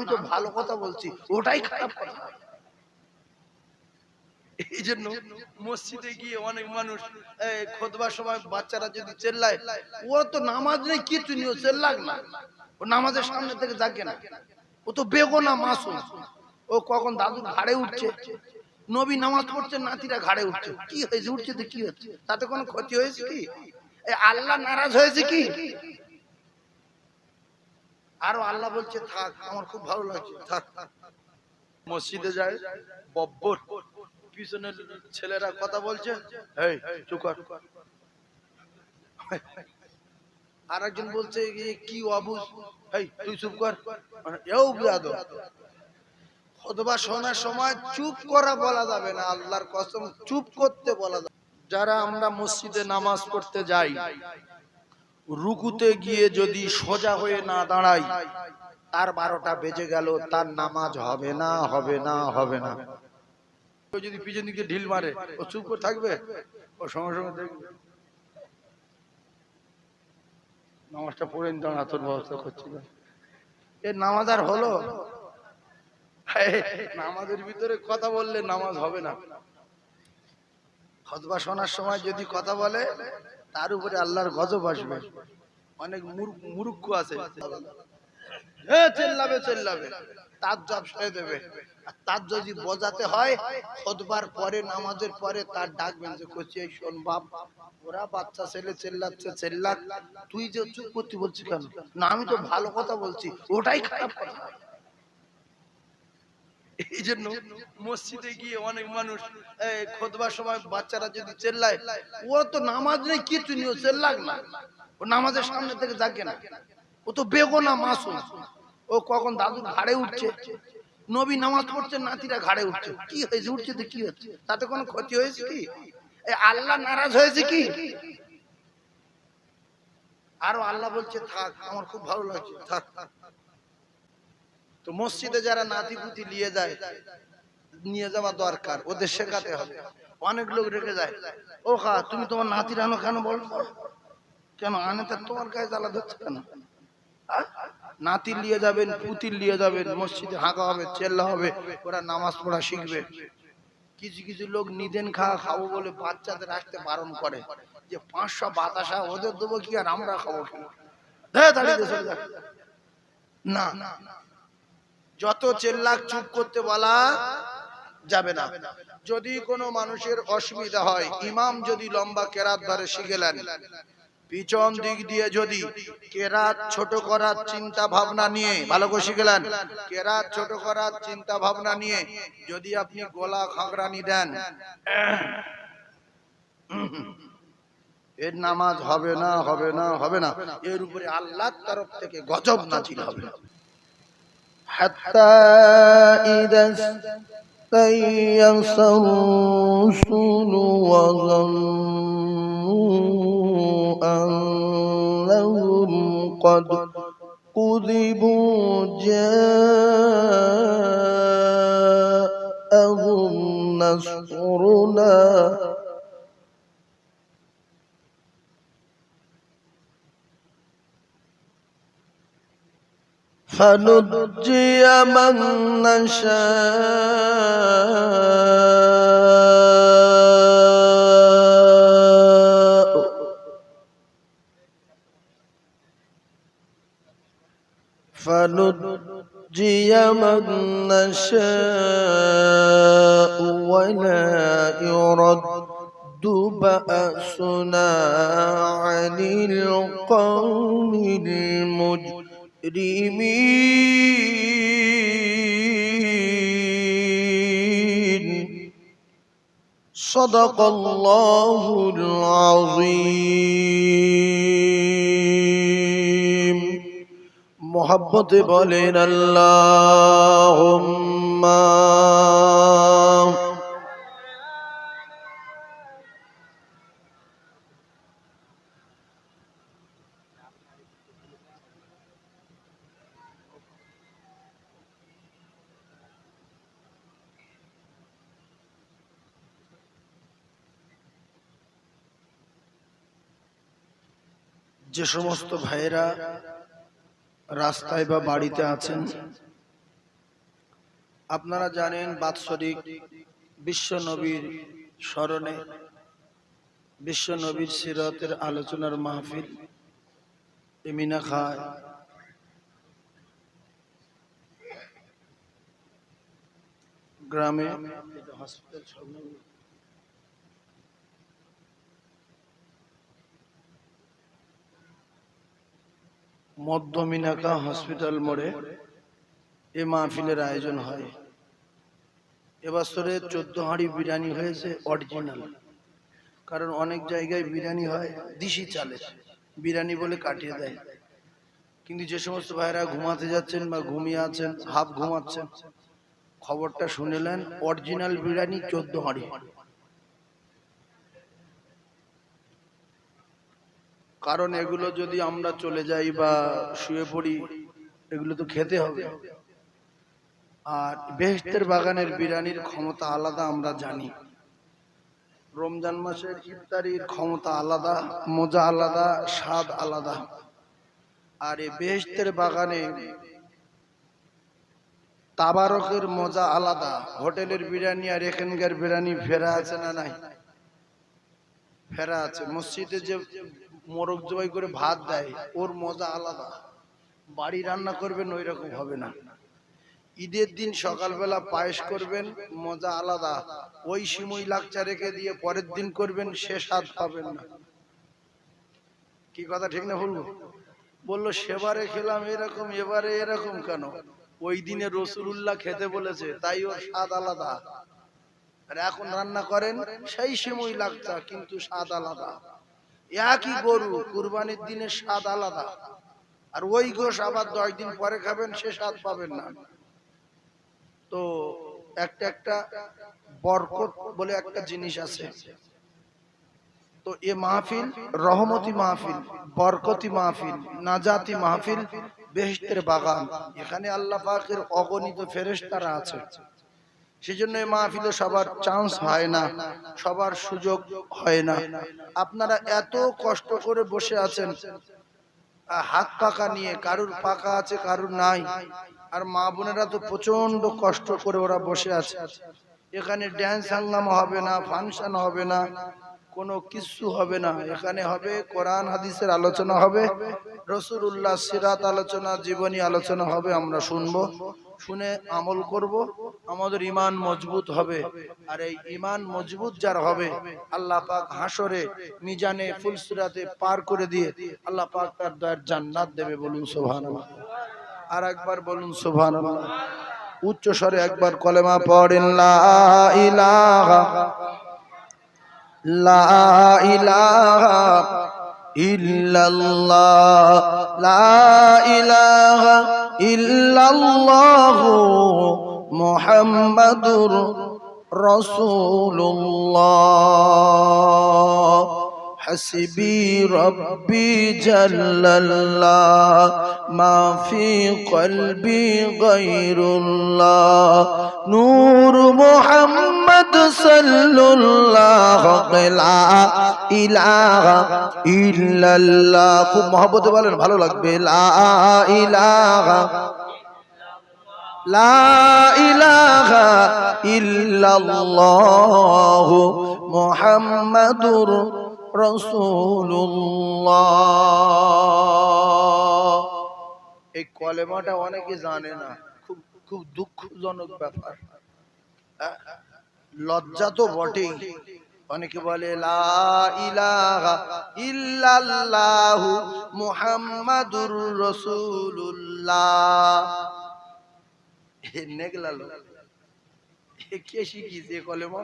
আমি তো ভালো কথা বলছি, ওটাই খারাপ কথা। এই জন্য মসজিদে গিয়ে অনেক মানুষ খুতবার সময় বাচ্চারা যদি চেল্লায়, ও তো নামাজ নেই কিছু নেই, ও চেল্লাক না, ও নামাজের সামনে থেকে যাকে না, ও তো বেগোনা মাসুম। ও কখন দাদুর ঘাড়ে উঠছে, নবী নামাজ পড়ছে, নাতিরা ঘাড়ে উঠছে, কি হয়েছে, উঠছে তো কি হচ্ছে, তাতে কোনো ক্ষতি হয়েছে কি? আল্লাহ নারাজ হয়েছে কি? আরো আল্লাহ বলছে থাক, আমার খুব ভালো লাগছে, থাক। মসজিদে যায়, বব্বর পিছনের ছেলেরা কথা বলছে, এই চুপ কর। আর একজন বলছে কি অবুঝ, এই তুই চুপ কর। এও বিয়াদব। খুতবা শোনার সময় চুপ করা বলা যাবে না, আল্লাহর কসম চুপ করতে বলা যাবে। যারা আমরা মসজিদে নামাজ পড়তে যাই, রুকুতে গিয়ে যদি সোজা হয়ে না দাঁড়াই, তার 12টা বেজে গেল, তার নামাজ হবে না, হবে না, হবে না। যদি পিছন দিকে ঢিল মারে, ও চুপ করে থাকবে? ও সঙ্গে সঙ্গে দেখবে নামাজটা পড়ে দাঁড়া, তোর ব্যবস্থা করছি না। এর নামাজ আর হলো? নামাজের ভিতরে কথা বললে নামাজ হবে না। খুতবা শোনার সময় যদি কথা বলে, তার উপরে আল্লাহর গজব আসবে। অনেক মূর্খ আছে, চেল্লাবে চেল্লাবে, তার জব সয়ে দেবে। আর তার যদি বোঝাতে হয়, খুতবার পরে, নামাজের পরে তার ডাকবেন যে করছি, এই শোন বাপ, ওরা বাচ্চা ছেলে চেল্লাচ্ছে, চেল্লাক, তুই যে চুপ করতে বলছিস কেন? না আমি তো ভালো কথা বলছি, ওটাই খারাপ কথা। এই জন্য মসজিদে গিয়ে অনেক মানুষ খুতবার সময় বাচ্চারা যদি চেল্লায়, ও তো নামাজ নেই কিছু নেই, ও চেল্লাক না, ও নামাজের সামনে থেকে যাকে না, ও তো বেগোনা মাসুম। ও কখন দাদুর ঘাড়ে উঠছে, নবী নামাজ পড়ছে, নাতিরা ঘাড়ে উঠছে, কি হয়েছে, উঠছে তো কি হচ্ছে, তাতে কোনো ক্ষতি হয়েছে কি? আল্লাহ নারাজ হয়েছে কি? আরো আল্লাহ বলছে থাক, আমার খুব ভালো লাগছে, থাক। তো মসজিদে যারা নাতি পুতি নিয়ে যায়, নিয়ে যাওয়া দরকার, ওদের শেখাতে হবে। অনেক লোক রেখে যায়, ও খা তুমি তোমার নাতির আনো কেন, বলবো কেন আনে, তা তোমার গায়ে জ্বালা ধরছে কেন? নাতি নিয়ে যাবেন, পুতি নিয়ে যাবেন, মসজিদে হাঁকা হবে, চেল্লা হবে, ওরা নামাজ পড়া শিখবে। কিছু কিছু লোক নিদেন খাবো বলে বাচ্চাদের আসতে বারণ করে, যে 500 বাতাসা ওদের দেবো কি আর আমরা খাবো কি? না, যত চেল্লাক চুপ করতে বলা যাবে না। যদি কোনো মানুষের অসুবিধা হয়, ইমাম যদি লম্বা কেরাত ধরে শিখেলেন, পিছন দিক দিয়ে যদি কেরাত ছোট করার চিন্তা ভাবনা নিয়ে, ভালো করে শিখেলেন, কেরাত ছোট করার চিন্তা ভাবনা নিয়ে যদি আপনি গলা খাগড়ানি দেন, এর নামাজ হবে না, হবে না, হবে না। এর উপরে আল্লাহর তরফ থেকে গজব নাজিল হবে। হাত্তা ইদা তায়াসসা রুসুলু ওয়া যান্নু আন্নাহুম ক্বাদ কুযিবু জাআহুম নাসরুনা فنجي من نشاء ولا يرد بأسنا عن القوم المجرمين صدق الله العظيم محبت بولين اللهم যে সমস্ত ভাইরা রাস্তায় বা বাড়িতে আছেন, আপনারা জানেন বাৎসরিক বিশ্ব নবীর স্মরণে বিশ্ব নবীর সিরাতের আলোচনার মাহফিল এমিনা খায় গ্রামে মধ্য মিনাকা হসপিটাল মোড়ে এ মাহফিলের আয়োজন হয়। এবছরে 14 হাঁড়ি বিরিয়ানি হয়েছে অরিজিনাল, কারণ অনেক জায়গায় বিরিয়ানি হয় দিশি চালের বিরিয়ানি বলে কাটিয়ে দেয়, কিন্তু যে সমস্ত ভাইরা ঘুমাতে যাচ্ছেন বা ঘুমিয়ে আছেন, হাফ ঘুমাচ্ছেন, খবরটা শুনেলেন অরিজিনাল বিরিয়ানি 14 হাঁড়ি। কারণ এগুলো যদি আমরা চলে যাই বা শুয়ে পড়ি, এগুলো তো খেতে হবে। আর বেহেশতের বাগানের বিরিয়ানির ক্ষমতা আলাদা, আমরা জানি। রমজান মাসের ইফতারির ক্ষমতা আলাদা, মজা আলাদা, স্বাদ আলাদা। আর এই বেহেশতের বাগানে তাবারকের মজা আলাদা। হোটেলের বিরিয়ানি আর এখানকার বিরিয়ানি ফেরা আছে না নাই? ফেরা আছে। মসজিদে যে মোরগ জবাই করে ভাত দেয়, ওর মজা আলাদা। বাড়ি রান্না করবেন ওই রকম হবে না। ঈদের দিন সকালবেলা পায়েস করবেন, মজা আলাদা। ওই সিমুই লাকচা রেখে দিয়ে পরের দিন করবেন, সে স্বাদ পাবেন না। কি কথা ঠিক না বলবো? বললো সেবারে খেলাম এরকম, এবারে এরকম কেন? ওই দিনে রসুলুল্লাহ খেতে বলেছে, তাই ওর স্বাদ আলাদা। আর এখন রান্না করেন সেই সিমুই লাকচা, কিন্তু স্বাদ আলাদা। একই গরু, কুরবানির দিনের স্বাদ আলাদা। আর ওই গোশ আবার 10 দিন পরে খাবেন, সে স্বাদ পাবেন না। তো একটা বরকত বলে একটা জিনিস আছে। তো এ মাহফিল রহমতি মাহফিল, বরকতি মাহফিল, নাজাতি মাহফিল, বেহেশতের বাগান। এখানে আল্লাহ পাকের অগণিত ফেরেশতারা আছে। সেজন্য এই মাহফিলে সবার চান্স হয় না, সবার সুযোগ হয় না। আপনারা এত কষ্ট করে বসে আছেন হাত পাকা নিয়ে, কারুর পাকা আছে কারুর নাই। আর মা বোনেরা তো প্রচন্ড কষ্ট করে ওরা বসে আছে। এখানে ড্যান্স হাঙ্গামা হবে না, ফাংশন হবে না, কোনো কিছু হবে না। এখানে হবে কোরআন হাদিসের আলোচনা হবে, রাসূলুল্লাহ সিরাত আলোচনা, জীবনী আলোচনা হবে। আমরা শুনবো, শুনে আমল করব, আমাদের ঈমান মজবুত হবে। আর এই ঈমান মজবুত যার হবে, আল্লাহ পাক হাসরে মিজানে ফুলসিরাতে পার করে দিয়ে আল্লাহ পাক তার দয়ার জান্নাত দেবে। বলুন সুবহানাল্লাহ। আর একবার বলুন সুবহানাল্লাহ। উচ্চ স্বরে একবার কলেমা পড়েন, লা ইলাহা লা ইলাহা ইল্লাল্লাহ, লা ইলাহা ইল্লাল্লাহ মুহাম্মাদুর রাসূলুল্লাহ। হাসবি রব্বি জাল্লাল্লাহ, মা ফি কলবি গায়রুল্লাহ। নূর মুহাম্মদ সাল্লাল্লাহু লা ইলাহা ইল্লাল্লাহ। খুব মহব্বতে বলেন, ভালো লাগবে। লা ইলাহা লা ইলাহা ইল্লাল্লাহ মুহাম্মাদুর রাসূলুল্লাহ। এই কলেমাটা অনেকে জানে না, খুব খুব দুঃখজনক ব্যাপার। লজ্জা তো বটেই। অনেকে বলে লা ইলাহা ইল্লাল্লাহু মুহাম্মাদুর রাসূলুল্লাহ। নেগলা লোক কে শিখিয়েছে কলেমা?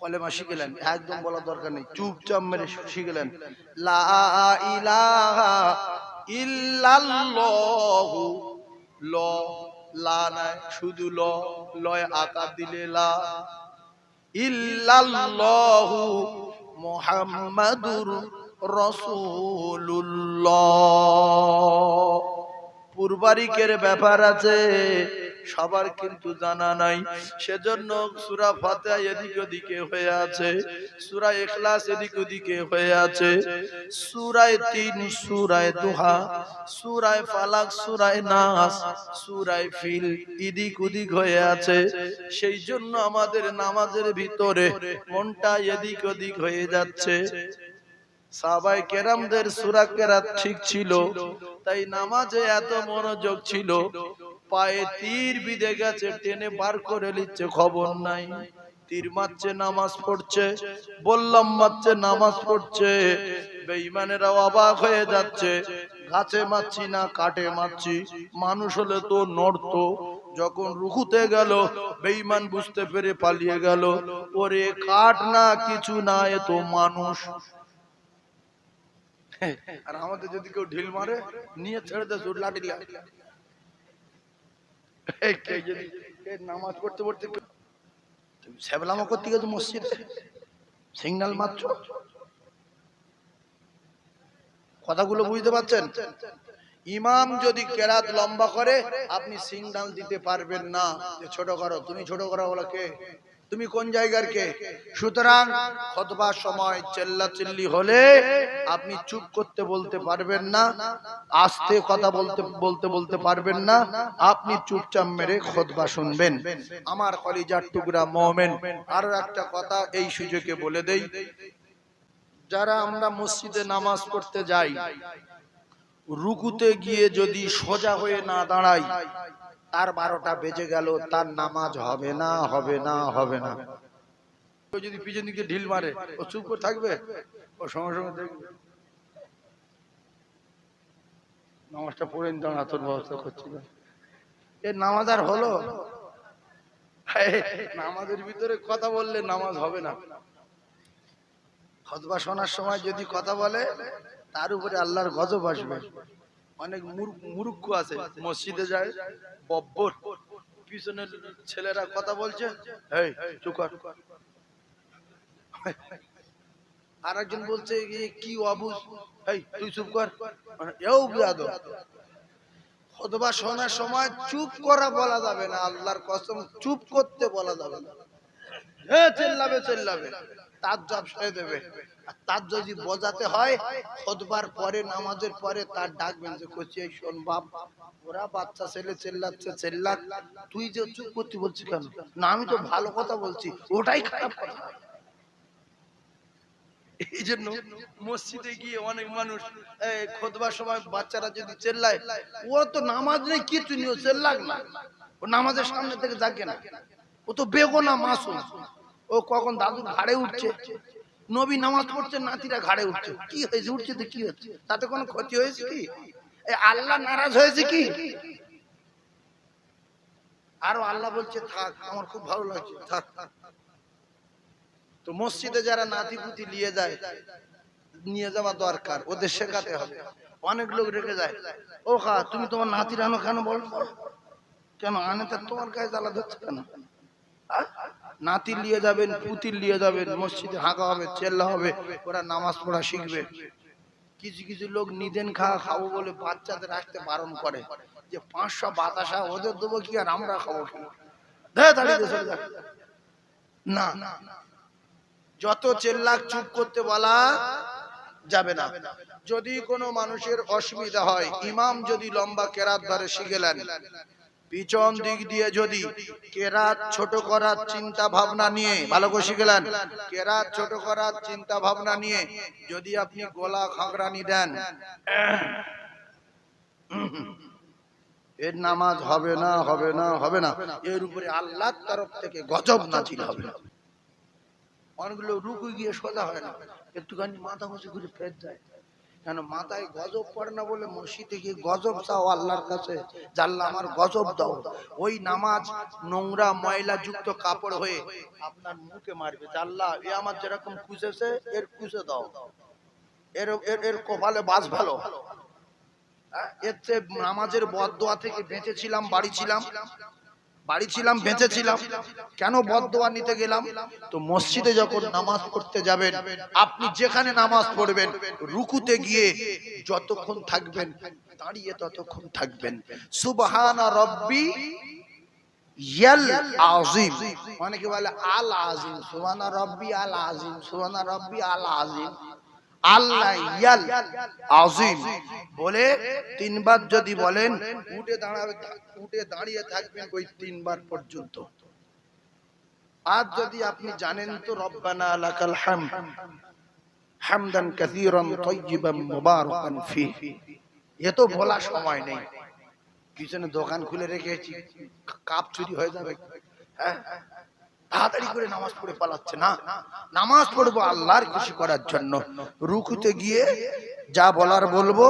কলেমা শিখলেন, একদম বলা দরকার নেই, চুপচাপ মেরে শিখলেন লা ইলাহা ইল্লাল্লাহু। ল লা নাই, শুধু ল, লয় আকার দিলে লা। ইল্লাল্লাহু মুহাম্মাদুর রাসূলুল্লাহ। পূর্বারিকের ব্যাপার আছে, সবার কিন্তু জানা নাই। সেজন্য সূরা ফাতিহা এদিক ওদিকে হয়ে আছে, সূরা ইখলাস এদিক ওদিকে হয়ে আছে, সূরা 3, সূরা দুহা, সূরা ফালাক, সূরা নাস, সূরা ফিল এদিক ওদিক হয়ে আছে। সেই জন্য আমাদের নামাজের ভিতরে মনটা এদিক ওদিক হয়ে যাচ্ছে। সাহাবায়ে কেরামদের সূরা কেরাত ঠিক ছিল, তাই নামাজে এত মনোযোগ ছিল। পায়ে তীর বিঁধে গেছে, টেনে বার করে নিচ্ছে, খবর নাই। তীর মারছে, নামাজ পড়ছে, বললাম মারছে, নামাজ পড়ছে। বেঈমানেরা অবাক হয়ে যাচ্ছে, গাছে মারছি না কাটে মারছি, মানুষ হলে তো নড়তো। যখন রুকুতে গেল, বেঈমান বুঝতে পেরে পালিয়ে গেল, ওরে কাট না কিছু না, এ তো মানুষ। আর আমাদের যদি কেউ ঢিল মারে, নিয়ে ছেড়ে দে জোর লাঠি নামাজ পড়তে পড়তে সেবলামা করতে গেছো মসজিদ, সিগন্যাল মারছো। কথাগুলো বুঝতে পারছেন? ইমাম যদি কেরাত লম্বা করে, আপনি সিগন্যাল দিতে পারবেন না যে ছোট করো। তুমি ছোট করো বলো কে? তুমি কোন জায়গার কে? সুতরাং খুতবার সময় চিল্লাচিল্লি হলে আপনি চুপ করতে বলতে পারবেন না, আস্তে কথা বলতে পারবেন না। আপনি চুপচাপ মেরে খুতবা শুনবেন। আমার কলিজার টুকরা মুমিন, আরো একটা কথা এই সুযোগে বলে দেই, যারা আমরা মসজিদে নামাজ পড়তে যাই, রুকুতে গিয়ে যদি সোজা হয়ে না দাঁড়াই, তার 12টা বেজে গেল, তার নামাজ হবে না, হবে না, হবে না। যদি পিছন দিকে ঢিল মারে, ও চুপ করে থাকবে? ও সঙ্গে সঙ্গে দেখবে নামাজটা পড়ে দাঁড়া, তোর ব্যবস্থা করছি না। এর নামাজ আর হলো? নামাজের ভিতরে কথা বললে নামাজ হবে না। খুতবা শোনার সময় যদি কথা বলে, তার উপরে আল্লাহর গজব আসবে। অনেক মূর্খ আছে, মসজিদে যায়, বব্বর, পিছনের ছেলেরা কথা বলছে, এই চুপ কর। আর একজন বলছে কি অবুঝ, এই তুই চুপ কর। এও বিয়াদব। খুতবা শোনার সময় চুপ করা বলা যাবে না, আল্লাহর কসম চুপ করতে বলা যাবে না। চেল্লাবে তাজ্জব সয়ে দেবে। তার যদি বোঝাতে হয়, খুতবার পরে, নামাজের পরে তার ডাকবেন যে কচি এই শোন বাপ, ওরা বাচ্চা ছেলে চেল্লাচ্ছে, চেল্লাক, তুই যে চুপ করতে বলছিস কেন? না আমি তো ভালো কথা বলছি, ওটাই খারাপ কথা। এই জন্য মসজিদে গিয়ে অনেক মানুষ খুতবার সময় বাচ্চারা যদি চেল্লায়, ও তো নামাজ নেই কিছু নেই, ও চেল্লাক না, ও নামাজের সামনে থেকে যাকে না, ও তো বেগুনা মাসুম। ও কখন দাদুর ঘাড়ে উঠছে, নবী নামাজ পড়ছে, নাতিরা ঘাড়ে উঠছে, কি হয়েছে? উঠছে তো কি হচ্ছে? তাতে কোনো ক্ষতি হয়েছে কি? আল্লাহ নারাজ হয়েছে কি? আরো আল্লাহ বলছে থাক, আমার খুব ভালো লাগছে, থাক। তো মসজিদে যারা নাতি পুতি নিয়ে যাওয়া দরকার, ওদের শেখাতে হবে। অনেক লোক রেখে যায়, ও খা তুমি তোমার নাতির আনো কেন, বল কেন আনে, তা তোমার গায়ে জ্বালা ধরছে কেন? নাতি নিয়ে যাবেন, পুতির নিয়ে যাবেন, মসজিদে হাঁকা হবে, চেল্লা হবে, ওরা নামাজ পড়া শিখবে। কিছু কিছু লোক নিদেন খাবো বলে বাচ্চাদের আসতে বারণ করে, যে 500 বাতাসা ওদের দেবো কি আর আমরা খাবো কি? না, যত চেল্লাক চুপ করতে বলা যাবে না। যদি কোনো মানুষের অসুবিধা হয়, ইমাম যদি লম্বা কেরাত ধরে শিখেলেন, পিছন দিক দিয়ে যদি কেরাত ছোট করার চিন্তা ভাবনা নিয়ে, ভালো করে শিখলেন, কেরাত ছোট করার চিন্তা ভাবনা নিয়ে যদি আপনি গলা খাগড়ানি দেন, এর নামাজ হবে না, হবে না, হবে না। এর উপরে আল্লাহর তরফ থেকে গজব নাজিল হবে। অনেকগুলো রুকু গিয়ে সোজা হয় না, একটুখানি মাথা বসে ঘুরে ফের যায়। কেন? মাথায় গজব পড়ে না বলে মসজিদে গিয়ে গজব চাও আল্লাহর কাছে, জাল্লা আমার গজব দাও। ওই নামাজ নোংরা ময়লা যুক্ত কাপড় হয়ে আপনার মুখে মারবে, জাল্লা এ আমার যেরকম কুচেছে এর কুচে দাও, এর কপালে বাস ভালো। এর চেয়ে নামাজের বদদোয়া থেকে বেঁচেছিলাম, বাড়ি ছিলাম, বেঁচেছিলাম। কেন বদদোয়া নিতে গেলাম? তো মসজিদে যখন নামাজ পড়তে যাবেন, আপনি যেখানে নামাজ পড়বেন, রুকুতে গিয়ে যতক্ষণ থাকবেন, দাঁড়িয়ে ততক্ষণ থাকবেন। সুবহানা রব্বি ইয়াল আজিম, অনেকে বলে আল আজিম, সুবহান রাব্বি আল আজিম, সুবহান রাব্বি আল আজিম। আল্লাহ ইয়াল আজিম বলে তিনবার যদি বলেন, উঠে দাঁড়িয়ে থাকবেন ওই তিনবার পর্যন্ত। আর যদি আপনি জানেন তো রব্বানা লাকাল হামদ হামদান কাসীরান তাইয়িবান মুবারাকান ফিহি, এ তো বলার সময় নেই, পিছনে দোকান খুলে রেখেছি, কাপ চুরি হয়ে যাবে, হ্যাঁ তাড়াতাড়ি করে নামাজ পড়ে পালাচ্ছে না। নামাজ পড়বো আল্লাহর খুশি করার জন্য। রুকুতে গিয়ে যা বলার বলবো,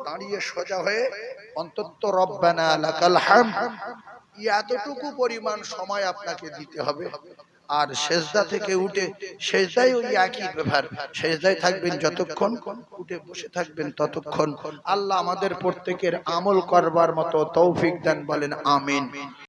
দাঁড়িয়ে সোজা হয়ে অন্তত রব্বানা লাকাল হামদ এতটুকু পরিমাণ সময় আপনাকে দিতে হবে। আর সেজদা থেকে উঠে, সেজদায় ওই একই ব্যাপার, সেজদায় থাকবেন যতক্ষণ, উঠে বসে থাকবেন ততক্ষণ। আল্লাহ আমাদের প্রত্যেকের আমল করবার মতো তৌফিক দেন, বলেন আমিন।